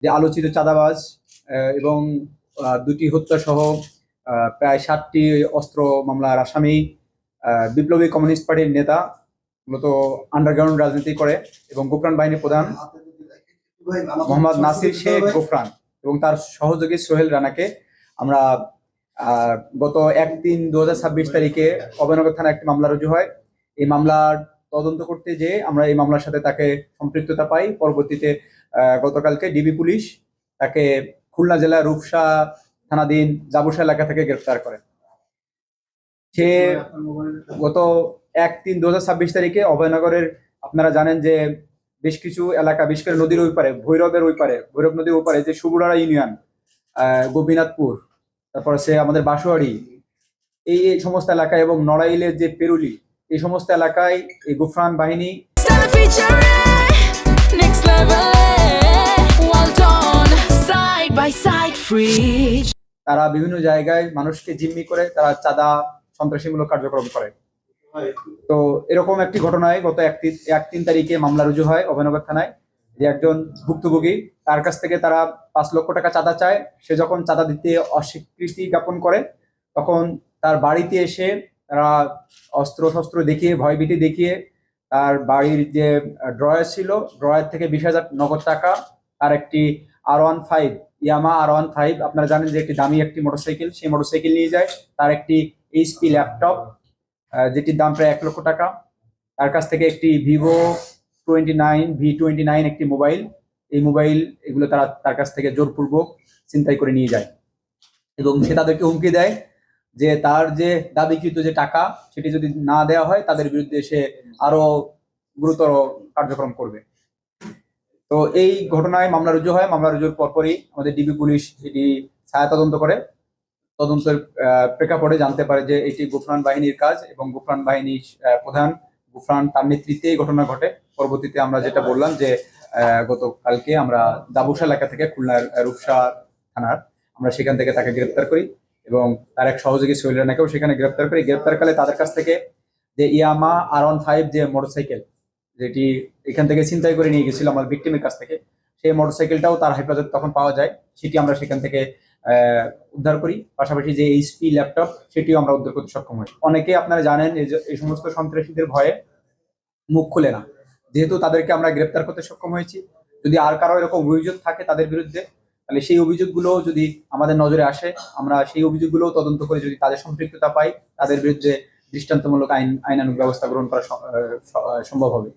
যে আলোচিত চাঁদাবাজ এবং দুটি হত্যা সহ প্রায় 7টি অস্ত্র মামলার আসামি, বিপ্লবী কমিউনিস্ট পার্টির নেতা, মূলত আন্ডারগ্রাউন্ড রাজনীতি করে এবং গোপন বাহিনীর প্রধান মোহাম্মদ নাসির শেখ গোফরান এবং তার সহযোগী সোহেল রানাকে আমরা গত 1/3/2026 তারিখে অভয়নগর থানায় একটি মামলা রুজু হয়। এই মামলার তদন্ত করতে যে আমরা এই মামলার সাথে তাকে সম্পৃক্ততা পাই। পরবর্তীতে গতকালকে ডিবি পুলিশ তাকে খুলনা জেলার রূপসা থানাধীন জাবুসা এলাকা থেকে গ্রেফতার করে। সে গত 1/3/2026 তারিখে অভয়নগরের, আপনারা জানেন যে বেশ কিছু এলাকা, বিশেষ করে নদীর ওই পারে, ভৈরব নদীর ওই পারে যে সুবুরারা ইউনিয়ন, গোপীনাথপুর, তারপর সে আমাদের বাসুয়ারি, এই সমস্ত এলাকায় এবং নড়াইলের যে পেরুলি, এই সমস্ত এলাকায় এই গোফরান বাহিনী তারা বিভিন্ন জায়গায় মানুষকে জিম্মি করে তারা চাঁদা সন্ত্রাসীমূলক কার্যক্রম করে। তো এরকম একটি ঘটনায় গত 1/3 তারিখে মামলা রুজু হয় অভয়নগর থানায়। যে একজন ভুক্তভোগী, তার কাছ থেকে তারা 5 লক্ষ টাকা চাঁদা চায়। সে যখন চাঁদা দিতে অস্বীকৃতি জ্ঞাপন করে, তখন তার বাড়িতে এসে তারা অস্ত্র শস্ত্র দেখিয়ে, ভয়ভীতি দেখিয়ে তার বাড়ির যে ড্রয়ার ছিল, ড্রয়ার থেকে 20,000 নগদ টাকা, আর একটি R15 ইয়ামা R15, আপনারা জানেন যে একটি দামি একটি মোটরসাইকেল, সেই মোটরসাইকেল নিয়ে যায়। তার একটি HP ল্যাপটপ যেটির দাম প্রায় 1 লক্ষ টাকা, তার কাছ থেকে একটি V29 একটি মোবাইল, এই মোবাইল এগুলো তারা তার কাছ থেকে জোরপূর্বক ছিনতাই করে নিয়ে যায় এবং সে তাদেরকে হুমকি দেয় যে তার যে দাবিকৃত যে টাকা সেটি যদি না দেওয়া হয় তাদের বিরুদ্ধে সে আরো গুরুতর কার্যক্রম করবে। তো এই ঘটনায় মামলা রুজু হয়। মামলা রুজুর পরপরই আমাদের ডিবি পুলিশ এটি ছায়া তদন্ত করে। তদন্তের প্রেক্ষাপটে জানতে পারে যে এটি গোফরান বাহিনীর কাজ এবং গোফরান বাহিনীর প্রধান গোফরান তার নেতৃত্বে এই ঘটনা ঘটে। পরবর্তীতে আমরা যেটা বললাম যে গতকালকে আমরা জাবুসা এলাকা থেকে খুলনার রূপসা থানার আমরা সেখান থেকে তাকে গ্রেপ্তার করি এবং তার এক সহযোগী সোহেল রানাকেও সেখানে গ্রেপ্তার করি। গ্রেপ্তারকালে তাদের কাছ থেকে যে ইয়ামা R15 যে মোটরসাইকেল, যেটি এখান থেকে ছিনতাই করে নিয়ে গেছিল আমার ভিক্টিমের কাছ থেকে, সেই মোটরসাইকেলটাও তার হেফাজত তখন পাওয়া যায়, সেটি আমরা সেখান থেকে উদ্ধার করি। পাশাপাশি যে HP ল্যাপটপ সেটিও আমরা উদ্ধার করতে সক্ষম হই। অনেকে আপনারা জানেন এই সমস্ত সন্ত্রাসীদের ভয়ে মুখ খুলে না, যেহেতু তাদেরকে আমরা গ্রেপ্তার করতে সক্ষম হয়েছি। যদি আর কারো এরকম অভিযোগ থাকে তাদের বিরুদ্ধে, তাহলে সেই অভিযোগগুলো যদি আমাদের নজরে আসে, আমরা সেই অভিযোগগুলো তদন্ত করে যদি তাদের সম্পৃক্ততা পাই, তাদের বিরুদ্ধে দৃষ্টান্তমূলক আইনানুগ ব্যবস্থা গ্রহণ করা সম্ভব হবে।